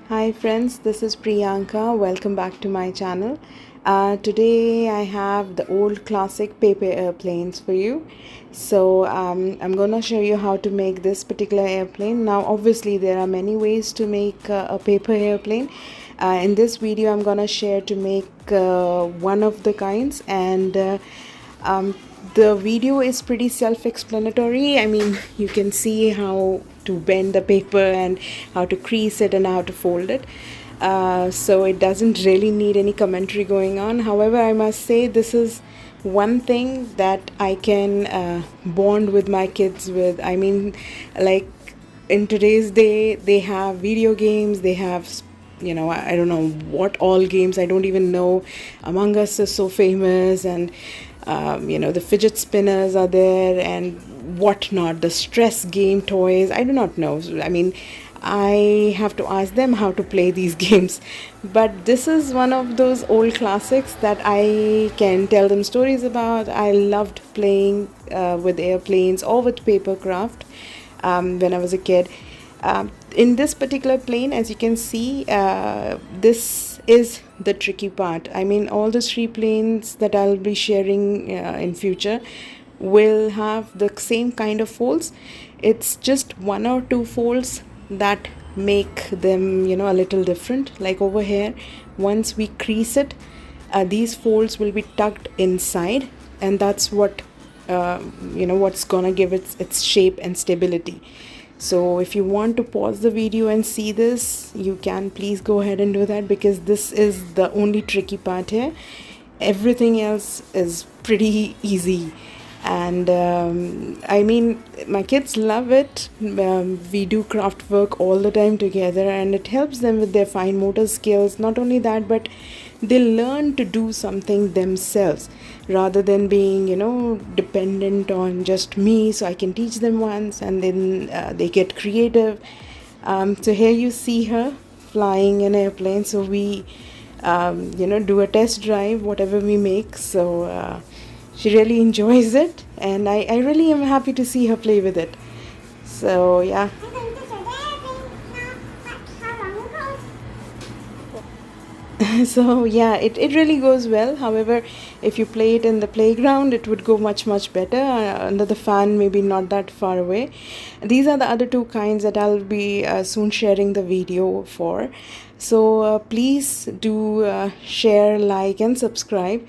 Hi friends, this is Priyanka. Welcome back to my channel. Today I have the old classic paper airplanes for you. So I'm gonna show you how to make this particular airplane. Now obviously there are many ways to make a paper airplane. In this video I'm gonna share to make one of the kinds, and the video is pretty self-explanatory. I mean, you can see how to bend the paper and how to crease it and how to fold it. So it doesn't really need any commentary going on. However, I must say this is one thing that I can bond with my kids with. I mean, like in today's day, they have video games, they have, I don't know what all games, I don't even know. Among Us is so famous, and the fidget spinners are there and whatnot, the stress game toys. I do not know. I mean, I have to ask them how to play these games. But this is one of those old classics that I can tell them stories about. I loved playing with airplanes or with paper craft when I was a kid. In this particular plane, as you can see, this is the tricky part. I mean, all the three planes that I'll be sharing in future will have the same kind of folds. It's just one or two folds that make them, a little different. Like over here, once we crease it, these folds will be tucked inside, and that's what what's gonna give its shape and stability. So if you want to pause the video and see this, you can please go ahead and do that, because this is the only tricky part here. Everything else is pretty easy. And I mean, my kids love it. We do craft work all the time together, and it helps them with their fine motor skills. Not only that, but they learn to do something themselves rather than being, dependent on just me. So I can teach them once, and then they get creative. So here you see her flying an airplane. So we, do a test drive, whatever we make. So she really enjoys it, and I really am happy to see her play with it. So yeah. So yeah, it really goes well. However, if you play it in the playground, it would go much better. Under the fan, maybe not that far away. These are the other two kinds that I'll be soon sharing the video for. So please do share, like, and subscribe.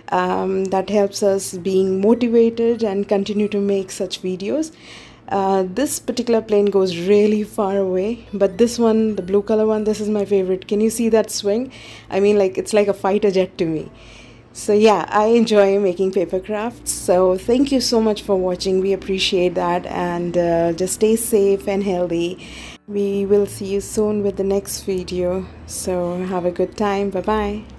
That helps us being motivated and continue to make such videos. This particular plane goes really far away, but this one, the blue color one, this is my favorite. Can you see that swing? I mean, like, it's like a fighter jet to me. So yeah, I enjoy making paper crafts. So thank you so much for watching. We appreciate that, and just stay safe and healthy. We will see you soon with the next video. So have a good time. Bye bye.